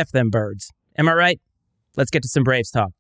F them birds. Am I right? Let's get to some Braves talk.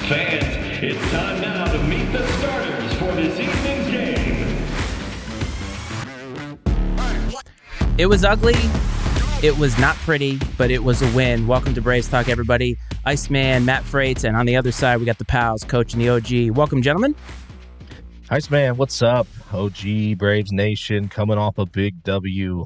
Fans, it's time now to meet the starters for this evening's game. It was ugly. It was not pretty, but it was a win. Welcome to Braves Talk, everybody. Iceman, Matt Freites, and on the other side, we got the pals, Coach and the OG. Welcome, gentlemen. Iceman, what's up? OG, Braves Nation, coming off a big W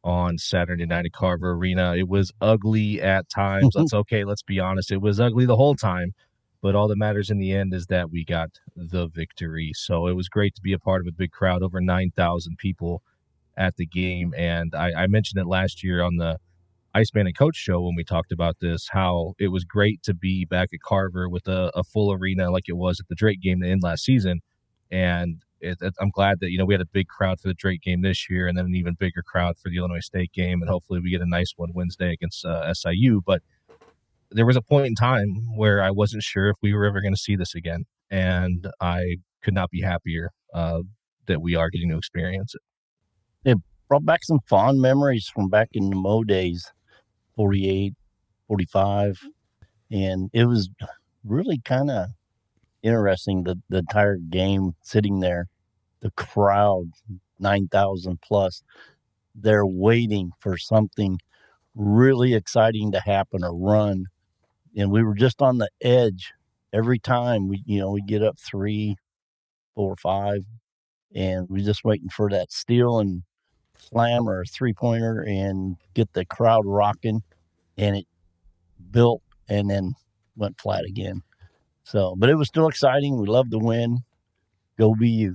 on Saturday night at Carver Arena. It was ugly at times. That's okay. Let's be honest. It was ugly the whole time. But all that matters in the end is that we got the victory. So it was great to be a part of a big crowd, over 9,000 people at the game. And I mentioned it last year on the Iceman and Coach show when we talked about this, how it was great to be back at Carver with a full arena like it was at the Drake game to end last season. And I'm glad that, we had a big crowd for the Drake game this year and then an even bigger crowd for the Illinois State game. And hopefully we get a nice one Wednesday against SIU. But there was a point in time where I wasn't sure if we were ever going to see this again. And I could not be happier that we are getting to experience it. It brought back some fond memories from back in the Mo days, 48, 45. And it was really kind of interesting, the entire game sitting there, the crowd, 9,000 plus, they're waiting for something really exciting to happen or run. And we were just on the edge every time we get up 3, 4, 5, and we're just waiting for that steal and slam or a 3-pointer and get the crowd rocking. And it built and then went flat again. So, but it was still exciting. We loved the win. Go BU.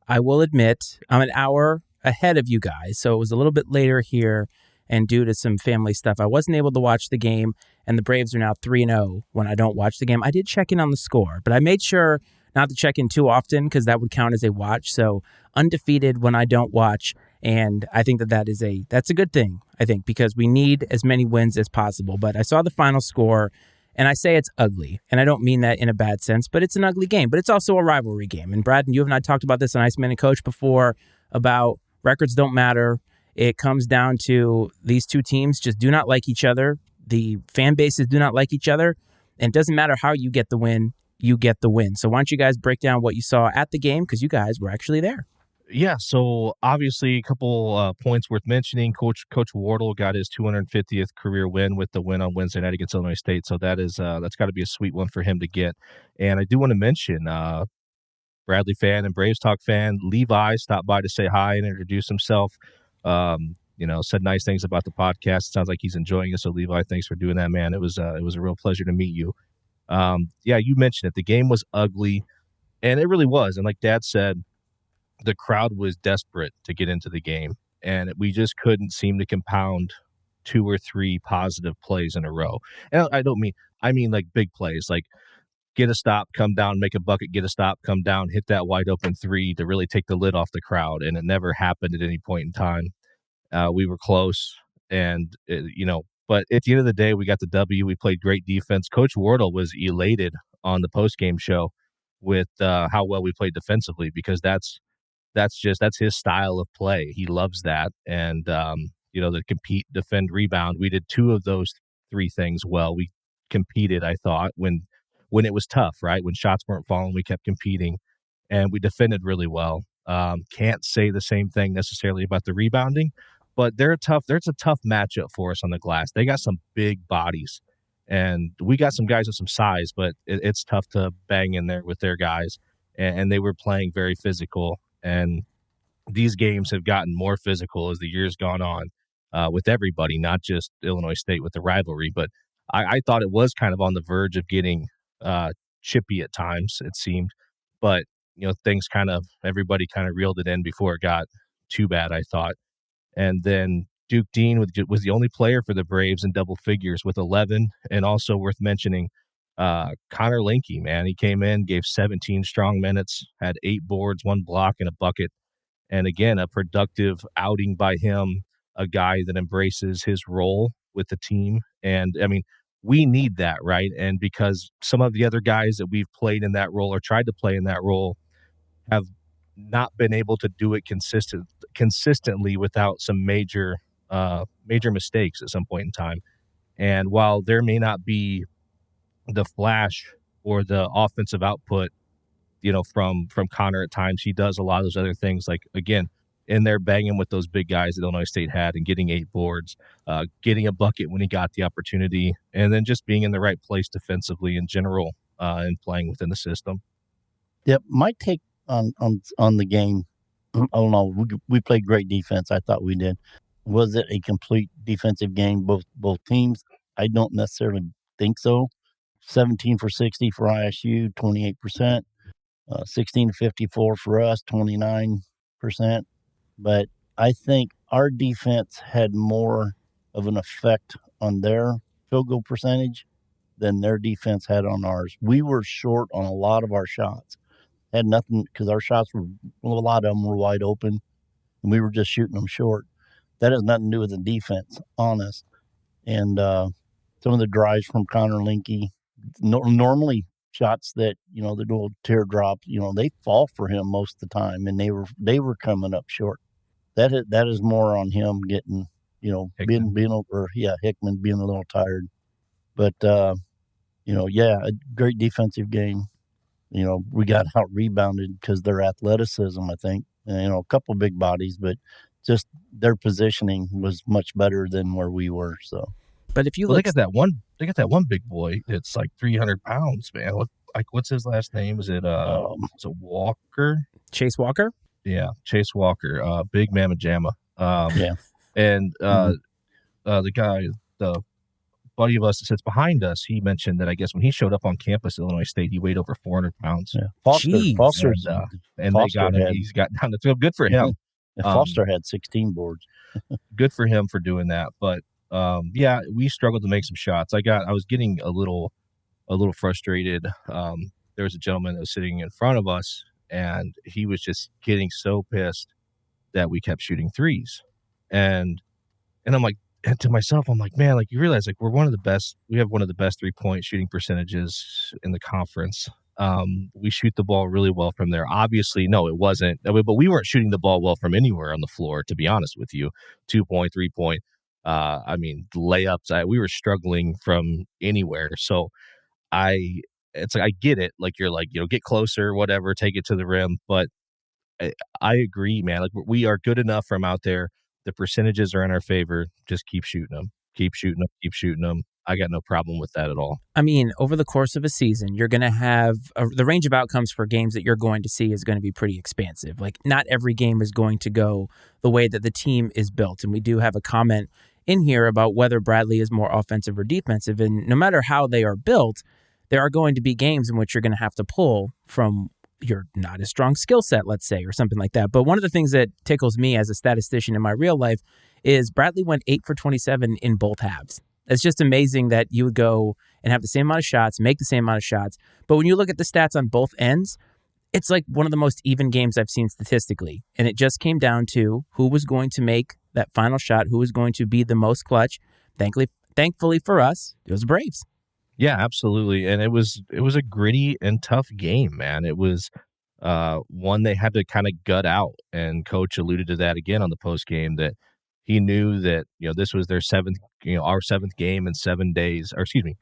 I will admit, I'm an hour ahead of you guys, so it was a little bit later here. And due to some family stuff, I wasn't able to watch the game, and the Braves are now 3-0 when I don't watch the game. I did check in on the score, but I made sure not to check in too often because that would count as a watch. So undefeated when I don't watch, and I think that's a good thing, I think, because we need as many wins as possible. But I saw the final score, and I say it's ugly, and I don't mean that in a bad sense, but it's an ugly game, but it's also a rivalry game. And Brad and you and I talked about this on Iceman and Coach before about records don't matter. It comes down to these two teams just do not like each other. The fan bases do not like each other. And it doesn't matter how you get the win, you get the win. So why don't you guys break down what you saw at the game, because you guys were actually there. Yeah, so obviously a couple points worth mentioning. Coach Wardle got his 250th career win with the win on Wednesday night against Illinois State. So that's got to be a sweet one for him to get. And I do want to mention Bradley fan and Braves Talk fan Levi stopped by to say hi and introduce himself. Said nice things about the podcast. Sounds like he's enjoying it. So Levi, thanks for doing that, man. It was a real pleasure to meet you. You mentioned it. The game was ugly, and it really was. And like Dad said, the crowd was desperate to get into the game, and we just couldn't seem to compound 2 or 3 positive plays in a row. And I mean like big plays, like get a stop, come down, make a bucket, get a stop, come down, hit that wide open 3 to really take the lid off the crowd. And it never happened at any point in time. We were close, and but at the end of the day, we got the W. We played great defense. Coach Wardle was elated on the post-game show with how well we played defensively, because that's his style of play. He loves that. And, the compete, defend, rebound. We did 2 of those 3 things well. We competed, I thought, when it was tough, right? When shots weren't falling, we kept competing, and we defended really well. Can't say the same thing necessarily about the rebounding, but there's a tough matchup for us on the glass. They got some big bodies, and we got some guys with some size, but it's tough to bang in there with their guys, and they were playing very physical. And these games have gotten more physical as the years gone on with everybody, not just Illinois State with the rivalry. But I thought it was kind of on the verge of getting chippy at times, it seemed. But, everybody kind of reeled it in before it got too bad, I thought. And then Duke Dean was the only player for the Braves in double figures with 11. And also worth mentioning, Connor Linke, man, he came in, gave 17 strong minutes, had 8 boards, 1 block, and a bucket. And again, a productive outing by him, a guy that embraces his role with the team. And I mean, we need that, right? And because some of the other guys that we've played in that role or tried to play in that role have not been able to do it consistently without some major mistakes at some point in time. And while there may not be the flash or the offensive output, from Connor at times, he does a lot of those other things. Like, again, in there banging with those big guys that Illinois State had and getting 8 boards, getting a bucket when he got the opportunity, and then just being in the right place defensively in general and playing within the system. Yep, my take on the game, I don't know, we played great defense. I thought we did. Was it a complete defensive game, both teams? I don't necessarily think so. 17 for 60 for ISU, 28%. 16 to 54 for us, 29%. But I think our defense had more of an effect on their field goal percentage than their defense had on ours. We were short on a lot of our shots. Had nothing, because our shots were, a lot of them were wide open, and we were just shooting them short. That has nothing to do with the defense, honest. And some of the drives from Connor Linke, normally shots that, the little teardrop, they fall for him most of the time, and they were coming up short. That is more on him getting, Hickman. being over, Hickman being a little tired. But a great defensive game. We got out rebounded because their athleticism, I think, and, a couple big bodies, but just their positioning was much better than where we were. So, but if you look, look at that one big boy, it's like 300 pounds, man. What's his last name? Is it Walker? Chase Walker? Yeah, Chase Walker, big mamma jamma. Yeah. And the guy, the buddy of us that sits behind us, he mentioned that I guess when he showed up on campus at Illinois State, he weighed over 400 pounds. Yeah. Jeez. Foster's and Foster they got him. had- He's got down to 12. Good for him. and Foster had 16 boards. Good for him for doing that. But we struggled to make some shots. I was getting a little frustrated. There was a gentleman that was sitting in front of us, and he was just getting so pissed that we kept shooting threes. And I'm like, and to myself, I'm like, man, like, you realize, like, we have one of the best 3-point shooting percentages in the conference. We shoot the ball really well from there. Obviously, no, it wasn't, but we weren't shooting the ball well from anywhere on the floor, to be honest with you. 2-point, 3-point, layups. We were struggling from anywhere. So it's like, I get it. Like, you're like, get closer, whatever, take it to the rim. But I agree, man. Like, we are good enough from out there. The percentages are in our favor. Just keep shooting them. Keep shooting them. Keep shooting them. I got no problem with that at all. I mean, over the course of a season, you're going to have the range of outcomes for games that you're going to see is going to be pretty expansive. Like, not every game is going to go the way that the team is built. And we do have a comment in here about whether Bradley is more offensive or defensive. And no matter how they are built, there are going to be games in which you're going to have to pull from your not as strong skill set, let's say, or something like that. But one of the things that tickles me as a statistician in my real life is Bradley went 8 for 27 in both halves. It's just amazing that you would go and have the same amount of shots, make the same amount of shots. But when you look at the stats on both ends, it's like one of the most even games I've seen statistically. And it just came down to who was going to make that final shot, who was going to be the most clutch. Thankfully for us, it was the Braves. Yeah, absolutely. And it was a gritty and tough game, man. It was one they had to kind of gut out. And Coach alluded to that again on the post game, that he knew that, this was their our seventh game in 7 days, or excuse me,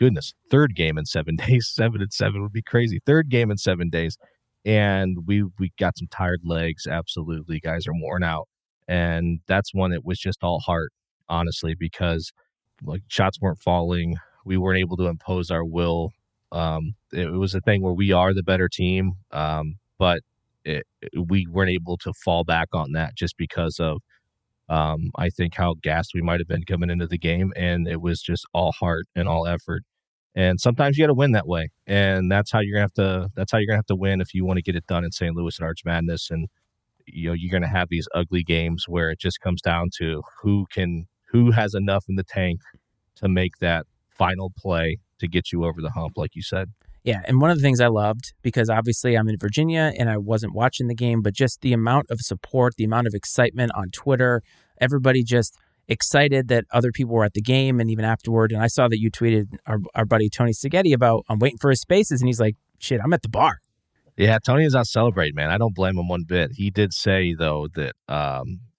third game in 7 days. 7 and 7 would be crazy. Third game in 7 days. And we got some tired legs. Absolutely. Guys are worn out. And that's one that was just all heart, honestly, because like shots weren't falling. We weren't able to impose our will. It was a thing where we are the better team, but we weren't able to fall back on that just because of, I think, how gassed we might have been coming into the game. And it was just all heart and all effort. And sometimes you got to win that way. And that's how you're going to have to win if you want to get it done in St. Louis and Arch Madness. And, you're going to have these ugly games where it just comes down to who has enough in the tank to make that final play to get you over the hump, like you said. Yeah, and one of the things I loved, because obviously I'm in Virginia and I wasn't watching the game, but just the amount of support, the amount of excitement on Twitter, everybody just excited that other people were at the game and even afterward. And I saw that you tweeted our buddy Tony Seghetti about, I'm waiting for his spaces, and he's like, shit, I'm at the bar. Yeah, Tony is out celebrating, man. I don't blame him one bit. He did say, though, that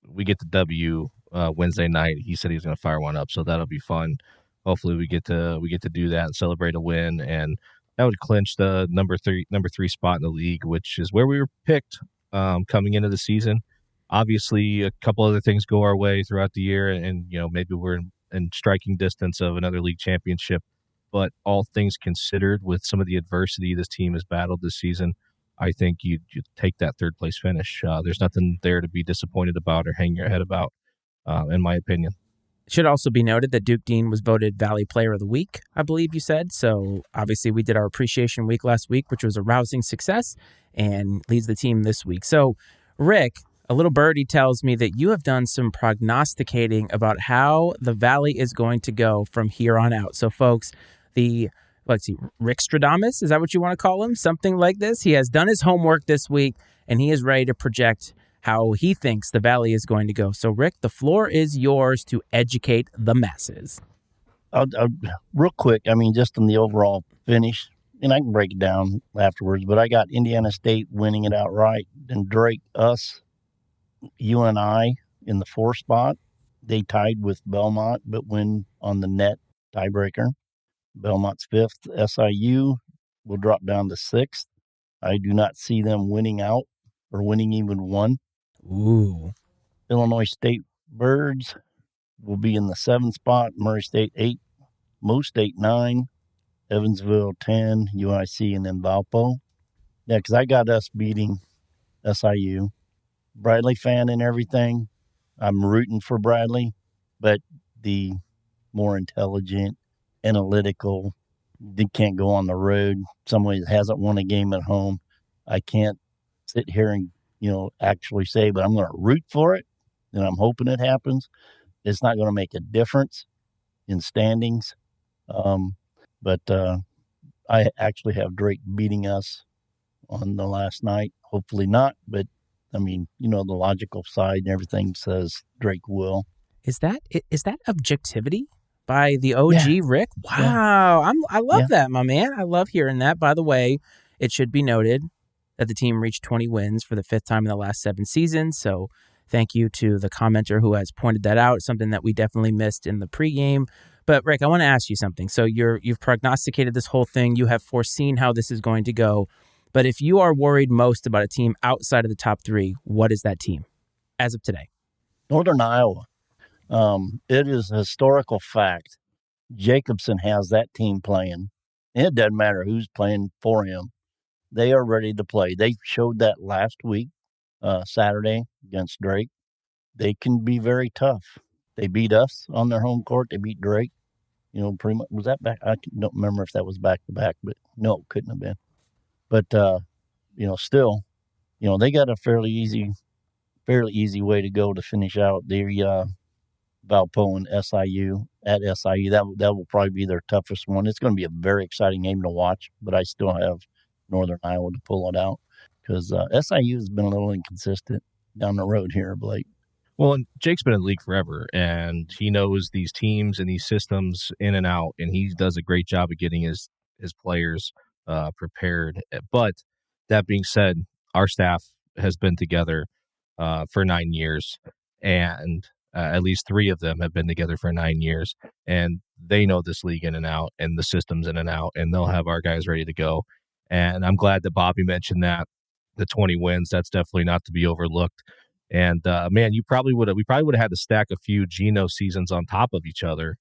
we get the W Wednesday night. He said he's going to fire one up, so that'll be fun. Hopefully we get to do that and celebrate a win, and that would clinch the number three spot in the league, which is where we were picked coming into the season. Obviously, a couple other things go our way throughout the year, and maybe we're in striking distance of another league championship. But all things considered, with some of the adversity this team has battled this season, I think you take that third place finish. There's nothing there to be disappointed about or hang your head about, in my opinion. It should also be noted that Duke Dean was voted Valley Player of the Week, I believe you said. So obviously we did our appreciation week last week, which was a rousing success, and leads the team this week. So Rick, a little birdie tells me that you have done some prognosticating about how the Valley is going to go from here on out. So folks, Rick Stradamus, is that what you want to call him? Something like this. He has done his homework this week, and he is ready to project how he thinks the Valley is going to go. So, Rick, the floor is yours to educate the masses. I'll real quick, just in the overall finish, and I can break it down afterwards, but I got Indiana State winning it outright, then Drake, us, UNI in the 4 spot. They tied with Belmont, but win on the net tiebreaker. Belmont's 5th. SIU will drop down to 6th. I do not see them winning out or winning even one. Ooh. Illinois State Birds will be in the 7th spot. Murray State 8. Mo State 9. Evansville 10. UIC, and then Valpo. Yeah, because I got us beating SIU. Bradley fan and everything. I'm rooting for Bradley, but the more intelligent, analytical, they can't go on the road. Somebody that hasn't won a game at home. I can't sit here and actually say, but I'm going to root for it, and I'm hoping it happens. It's not going to make a difference in standings, but I actually have Drake beating us on the last night. Hopefully not, but the logical side and everything says Drake will. Is that objectivity by the OG Rick? Wow. Yeah. I love that, my man. I love hearing that. By the way, it should be noted that the team reached 20 wins for the 5th time in the last 7 seasons. So thank you to the commenter who has pointed that out, something that we definitely missed in the pregame. But Rick, I want to ask you something. So you've prognosticated this whole thing. You have foreseen how this is going to go. But if you are worried most about a team outside of the top 3, what is that team as of today? Northern Iowa. It is a historical fact. Jacobson has that team playing. It doesn't matter who's playing for him. They are ready to play. They showed that last week, Saturday, against Drake. They can be very tough. They beat us on their home court. They beat Drake. Pretty much. Was that back? I don't remember if that was back-to-back, but no, it couldn't have been. But, still, they got a fairly easy way to go to finish out their Valpo and SIU at SIU. That will probably be their toughest one. It's going to be a very exciting game to watch, but I still have Northern Iowa to pull it out because SIU has been a little inconsistent down the road here of late. Well, and Jake's been in the league forever, and he knows these teams and these systems in and out, and he does a great job of getting his players prepared. But that being said, our staff has been together for 9 years, and at least 3 of them have been together for 9 years, and they know this league in and out and the systems in and out, and they'll have our guys ready to go. And I'm glad that Bobby mentioned that the 20 wins, that's definitely not to be overlooked. And man, we probably would have had to stack a few Geno seasons on top of each other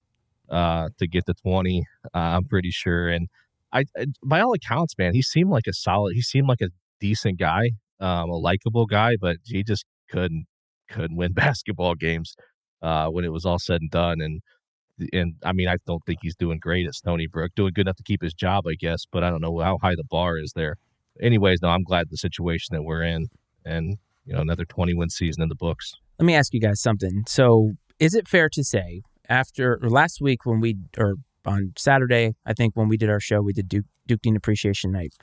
to get to 20. I'm pretty sure. And I by all accounts, man, he seemed like a decent guy, a likable guy, but he just couldn't win basketball games when it was all said and done. And I mean, I don't think he's doing great at Stony Brook, doing good enough to keep his job, I guess, but I don't know how high the bar is there. Anyways, no, I'm glad the situation that we're in, and another 20-win season in the books. Let me ask you guys something. So is it fair to say after last week when on Saturday, I think when we did our show, we did Duke Dean Appreciation Night.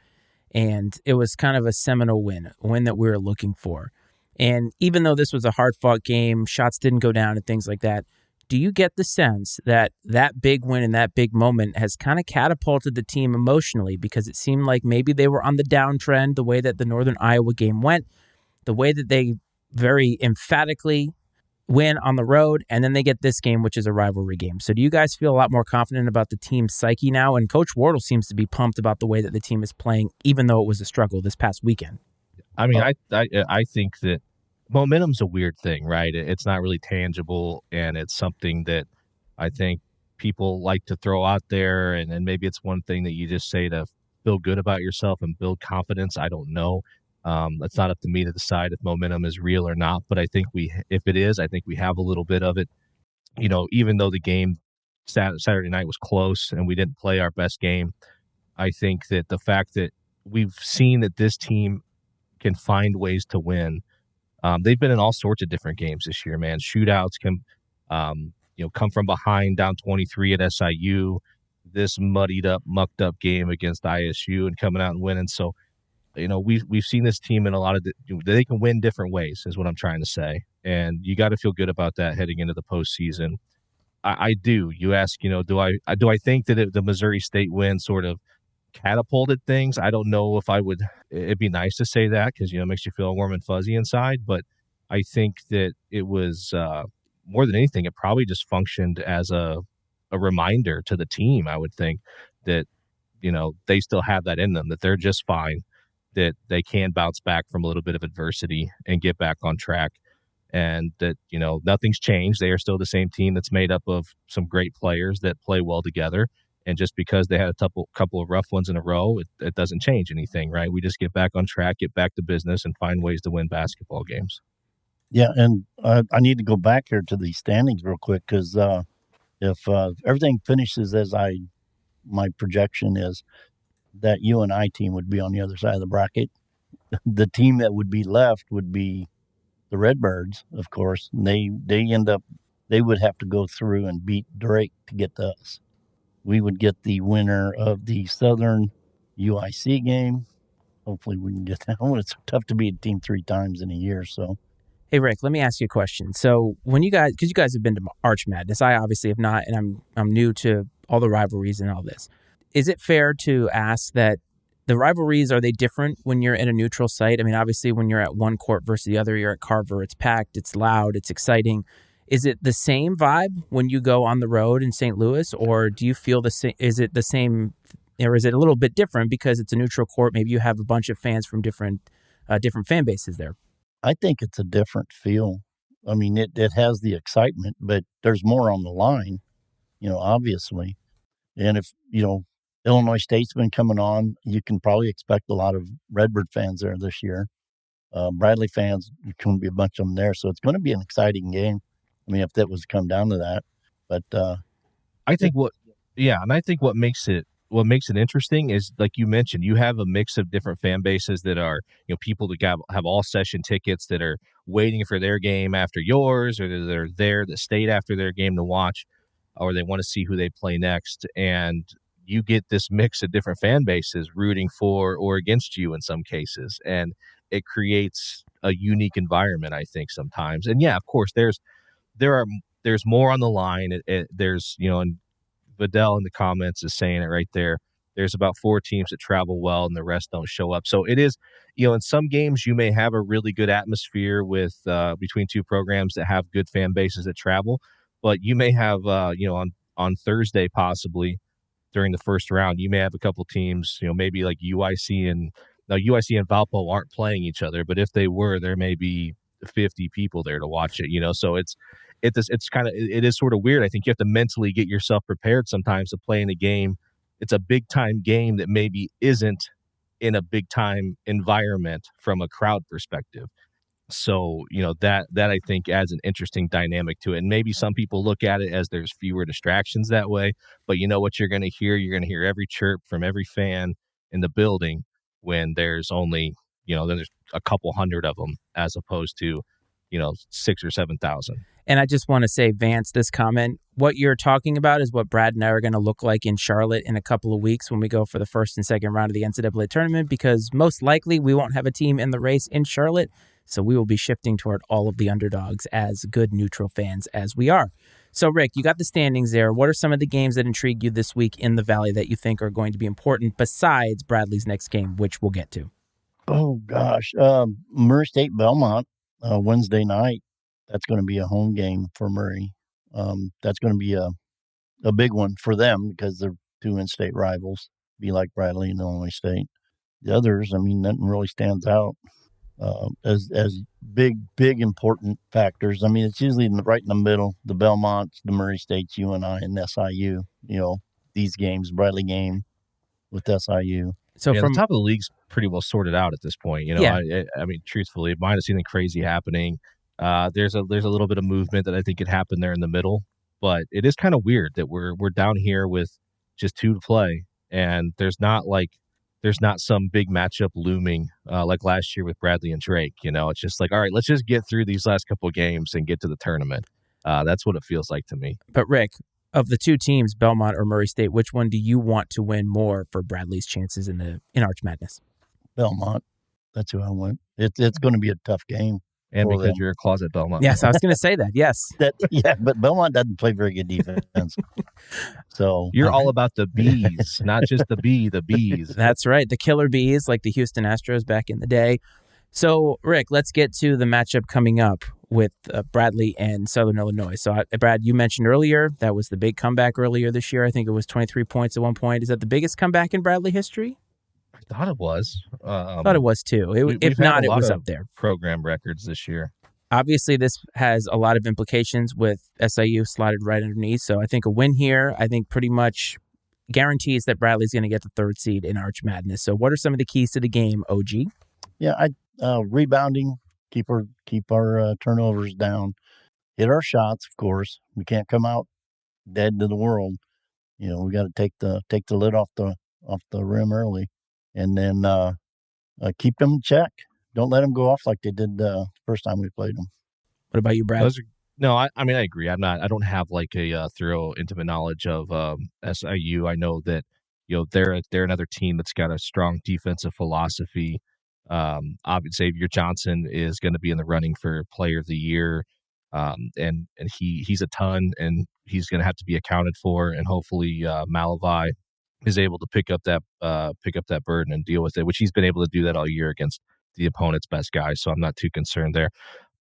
And it was kind of a seminal win, a win that we were looking for. And even though this was a hard-fought game, shots didn't go down and things like that, do you get the sense that that big win and that big moment has kind of catapulted the team emotionally? Because it seemed like maybe they were on the downtrend, the way that the Northern Iowa game went, the way that they very emphatically win on the road, and then they get this game, which is a rivalry game. So do you guys feel a lot more confident about the team's psyche now? And Coach Wardle seems to be pumped about the way that the team is playing, even though it was a struggle this past weekend. I mean, I think that momentum's a weird thing, right? It's not really tangible, and it's something that I think people like to throw out there, and maybe it's one thing that you just say to feel good about yourself and build confidence. I don't know. It's not up to me to decide if momentum is real or not, but I think if it is, I think we have a little bit of it. You know, even though the game Saturday night was close and we didn't play our best game, I think that the fact that we've seen that this team can find ways to win. They've been in all sorts of different games this year, man. Shootouts can, come from behind down 23 at SIU. This mucked up game against ISU and coming out and winning. So, we've seen this team in a lot of they can win different ways, is what I'm trying to say, and you got to feel good about that heading into the postseason. I do. You ask, do I think that the Missouri State win sort of catapulted things? I don't know if I would. It'd be nice to say that because it makes you feel warm and fuzzy inside, but I think that it was more than anything, it probably just functioned as a reminder to the team. I would think that they still have that in them, that they're just fine, that they can bounce back from a little bit of adversity and get back on track, and that, nothing's changed. They are still the same team that's made up of some great players that play well together. And just because they had a couple of rough ones in a row, it doesn't change anything, right? We just get back on track, get back to business, and find ways to win basketball games. Yeah, and I need to go back here to the standings real quick because if everything finishes as my projection is, that UNI team would be on the other side of the bracket. The team that would be left would be the Redbirds, of course. And they would have to go through and beat Drake to get to us. We would get the winner of the Southern UIC game. Hopefully we can get that one. It's tough to beat a team 3 times in a year, so. Hey, Rick, let me ask you a question. So when because you guys have been to Arch Madness, I obviously have not, and I'm new to all the rivalries and all this. Is it fair to ask that the rivalries, are they different when you're in a neutral site? I mean, obviously, when you're at one court versus the other, you're at Carver, it's packed, it's loud, it's exciting. Is it the same vibe when you go on the road in St. Louis, or do you feel the same? Is it the same, or is it a little bit different because it's a neutral court? Maybe you have a bunch of fans from different fan bases there. I think it's a different feel. I mean, it has the excitement, but there's more on the line, obviously. And if, Illinois State's been coming on, you can probably expect a lot of Redbird fans there this year. Bradley fans, there's going to be a bunch of them there. So it's going to be an exciting game. I mean, if that was to come down to that. But I think what makes it interesting is, like you mentioned, you have a mix of different fan bases that are, people that have all session tickets that are waiting for their game after yours, or they're there that stayed after their game to watch, or they want to see who they play next. And you get this mix of different fan bases rooting for or against you in some cases. And it creates a unique environment, I think, sometimes. And yeah, of course, there's more on the line. There's, and Vidal in the comments is saying it right there. There's about 4 teams that travel well and the rest don't show up. So it is, in some games you may have a really good atmosphere with between 2 programs that have good fan bases that travel, but you may have, on Thursday possibly during the first round, you may have a couple teams, maybe like UIC and Valpo aren't playing each other, but if they were, there may be 50 people there to watch it, so it is sort of weird. I think you have to mentally get yourself prepared sometimes to play in a game. It's a big time game that maybe isn't in a big time environment from a crowd perspective. So, that I think adds an interesting dynamic to it. And maybe some people look at it as there's fewer distractions that way, but you know what you're going to hear? You're going to hear every chirp from every fan in the building when there's only, there's a couple hundred of them, as opposed to 6 or 7,000. And I just want to say, Vance, this comment, what you're talking about is what Brad and I are going to look like in Charlotte in a couple of weeks when we go for the first and second round of the NCAA tournament, because most likely we won't have a team in the race in Charlotte. So we will be shifting toward all of the underdogs as good neutral fans as we are. So, Rick, you got the standings there. What are some of the games that intrigue you this week in the Valley that you think are going to be important besides Bradley's next game, which we'll get to? Oh, gosh. Murray State Belmont, Wednesday night. That's going to be a home game for Murray. That's going to be a big one for them because they're two in-state rivals, be like Bradley and Illinois State. The others, nothing really stands out as big important factors. It's usually right in the middle, the Belmonts, the Murray States, UNI, and SIU. These games, Bradley game with SIU. So from the top of the league's pretty well sorted out at this point. Truthfully, minus anything crazy happening. There's a little bit of movement that I think could happen there in the middle, but it is kind of weird that we're down here with just 2 to play, and there's not some big matchup looming like last year with Bradley and Drake. It's just like, all right, let's just get through these last couple of games and get to the tournament. That's what it feels like to me. But Rick, of the 2 teams, Belmont or Murray State, which one do you want to win more for Bradley's chances in Arch Madness? Belmont. That's who I want. It's going to be a tough game. And because you're a closet Belmont. Yes, I was going to say that. Yes. But Belmont doesn't play very good defense. So you're all about the bees, not just the bees. That's right. The killer bees, like the Houston Astros back in the day. So, Rick, let's get to the matchup coming up with Bradley and Southern Illinois. So, Brad, you mentioned earlier that was the big comeback earlier this year. I think it was 23 points at one point. Is that the biggest comeback in Bradley history? I thought it was. Thought it was too. If not, it was up there. Program records this year. Obviously, this has a lot of implications with SIU slotted right underneath. So I think a win here, pretty much guarantees that Bradley's going to get the 3rd seed in Arch Madness. So what are some of the keys to the game, OG? Yeah, rebounding, keep our turnovers down, hit our shots. Of course, we can't come out dead to the world. We got to take the lid off the rim early. And then keep them in check. Don't let them go off like they did the first time we played them. What about you, Brad? I agree. I don't have like a thorough, intimate knowledge of SIU. I know that they're another team that's got a strong defensive philosophy. Obviously, Xavier Johnson is going to be in the running for Player of the Year, and he's a ton, and he's going to have to be accounted for. And hopefully, Malavai is able to pick up that burden and deal with it, which he's been able to do that all year against the opponent's best guys. So I'm not too concerned there.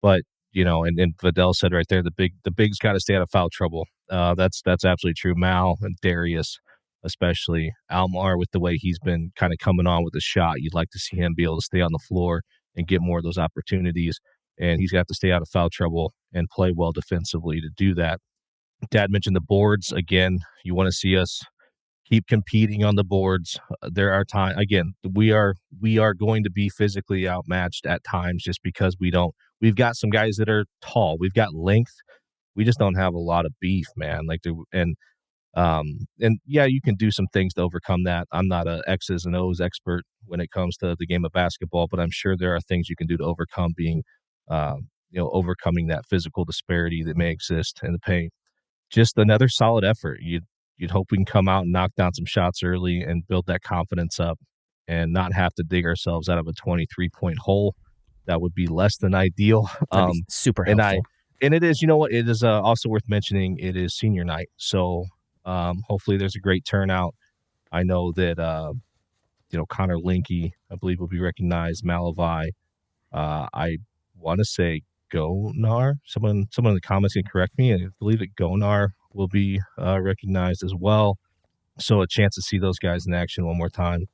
But and Vidal said right there, the bigs got to stay out of foul trouble. That's absolutely true. Mal and Darius, especially Almar, with the way he's been kind of coming on with the shot, you'd like to see him be able to stay on the floor and get more of those opportunities. And he's got to stay out of foul trouble and play well defensively to do that. Dad mentioned the boards again. You want to see us keep competing on the boards. There are times, again, we are going to be physically outmatched at times just because we've got some guys that are tall. We've got length. We just don't have a lot of beef, man. And yeah, you can do some things to overcome that. I'm not a X's and O's expert when it comes to the game of basketball, but I'm sure there are things you can do to overcome overcoming that physical disparity that may exist in the paint. Just another solid effort. You'd hope we can come out and knock down some shots early and build that confidence up and not have to dig ourselves out of a 23-point hole. That would be less than ideal. Super helpful. And it is, it is also worth mentioning, it is senior night. So hopefully there's a great turnout. I know that, Connor Linke, I believe, will be recognized. Malavai. I want to say Gonar. Someone in the comments can correct me. I believe that Gonar will be recognized as well. So a chance to see those guys in action one more time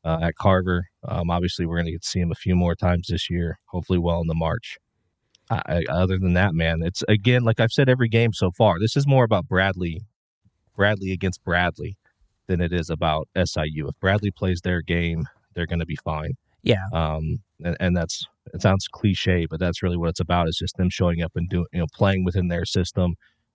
at Carver. Obviously, we're going to get to see him a few more times this year, hopefully well in the March. Other than that, man, it's, again, like I've said every game so far, this is more about Bradley against Bradley than it is about SIU. If Bradley plays their game, they're going to be fine. Yeah. And that's, it sounds cliche, but that's really what it's about, is just them showing up and doing, playing within their system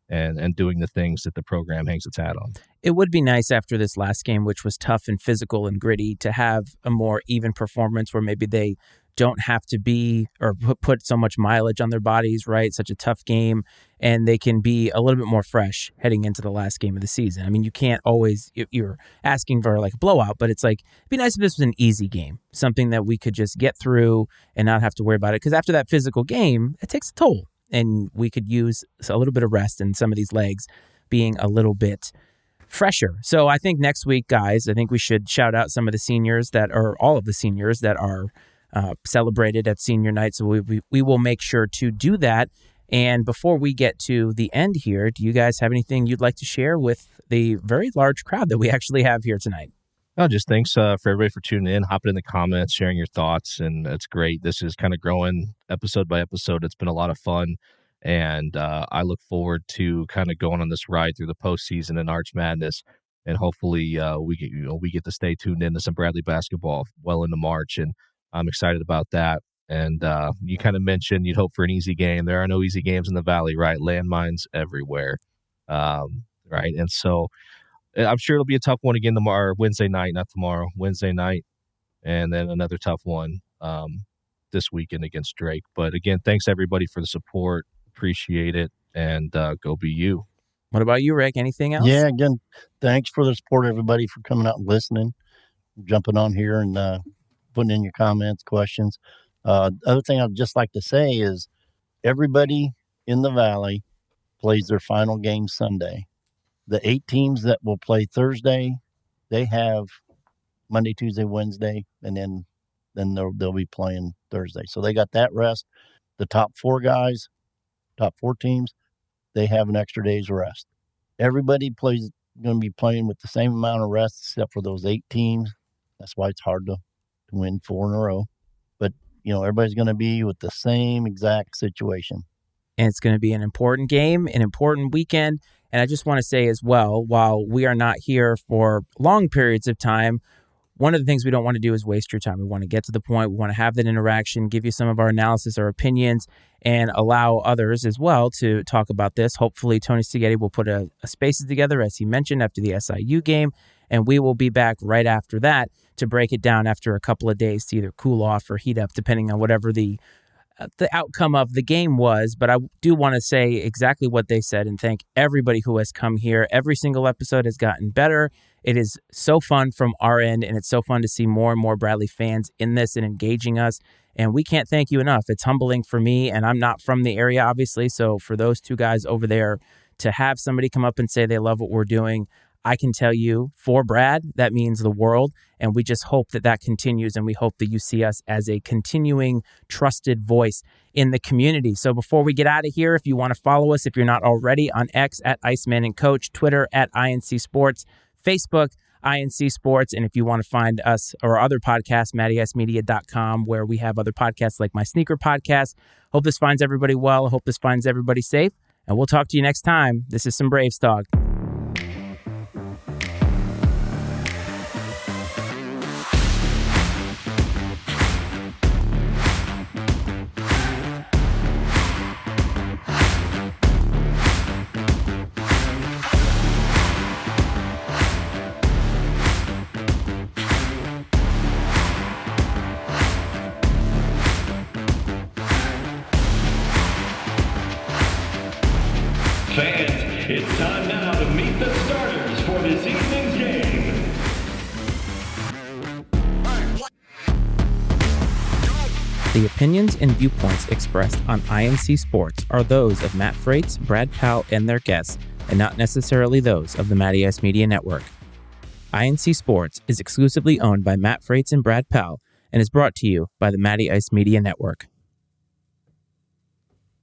and doing the things that the program hangs its hat on. It would be nice after this last game, which was tough and physical and gritty, to have a more even performance where maybe they don't have to be or put so much mileage on their bodies, right? Such a tough game, and they can be a little bit more fresh heading into the last game of the season. I mean, you can't always, you're asking for like a blowout, but it's like, it'd be nice if this was an easy game, something that we could just get through and not have to worry about it. Because after that physical game, it takes a toll, and we could use a little bit of rest and some of these legs being a little bit fresher. So I think next week, guys, I think we should shout out some of the seniors that are, all of the seniors that are celebrated at senior night. So we will make sure to do that. And before we get to the end here, do you guys have anything you'd like to share with the very large crowd that we actually have here tonight? Oh, just thanks for everybody for tuning in, hopping in the comments, sharing your thoughts, and it's great. This is kind of growing episode by episode. It's been a lot of fun, and I look forward to kind of going on this ride through the postseason and Arch Madness, and hopefully we get to stay tuned into some Bradley basketball well into March, and I'm excited about that. And you kind of mentioned you'd hope for an easy game. There are no easy games in the Valley, right? Landmines everywhere, right? And so I'm sure it'll be a tough one again tomorrow, Wednesday night, not tomorrow, Wednesday night, and then another tough one this weekend against Drake. But again, thanks everybody for the support. Appreciate it, and go be you. What about you, Rick? Anything else? Yeah, again, thanks for the support, everybody, for coming out and listening, jumping on here and putting in your comments, questions. Other thing I'd just like to say is everybody in the Valley plays their final game Sunday. The 8 teams that will play Thursday, they have Monday, Tuesday, Wednesday, and then they'll be playing Thursday. So they got that rest. The top 4 guys, top 4 teams, they have an extra day's rest. Everybody going to be playing with the same amount of rest except for those 8 teams. That's why it's hard to win 4 in a row. But, everybody's going to be with the same exact situation. And it's going to be an important game, an important weekend. And I just want to say as well, while we are not here for long periods of time, one of the things we don't want to do is waste your time. We want to get to the point. We want to have that interaction, give you some of our analysis, our opinions, and allow others as well to talk about this. Hopefully, Tony Stigetti will put a spaces together, as he mentioned, after the SIU game, and we will be back right after that to break it down after a couple of days to either cool off or heat up, depending on whatever the outcome of the game was. But I do want to say exactly what they said and thank everybody who has come here. Every single episode has gotten better. It is so fun from our end, and it's so fun to see more and more Bradley fans in this and engaging us. And we can't thank you enough. It's humbling for me, and I'm not from the area, obviously. So for those 2 guys over there to have somebody come up and say they love what we're doing, I can tell you, for Brad, that means the world, and we just hope that continues, and we hope that you see us as a continuing trusted voice in the community. So before we get out of here, if you want to follow us, if you're not already, on X at Iceman and Coach, Twitter at I&C Sports, Facebook, I&C Sports, and if you want to find us or other podcasts, mattyicmedia.com, where we have other podcasts like my sneaker podcast. Hope this finds everybody well. I hope this finds everybody safe, and we'll talk to you next time. This is some Braves Talk. Fans, it's time now to meet the starters for this evening's game. The opinions and viewpoints expressed on I&C Sports are those of Matt Freites, Brad Powell, and their guests, and not necessarily those of the Matty Ice Media Network. I&C Sports is exclusively owned by Matt Freites and Brad Powell and is brought to you by the Matty Ice Media Network.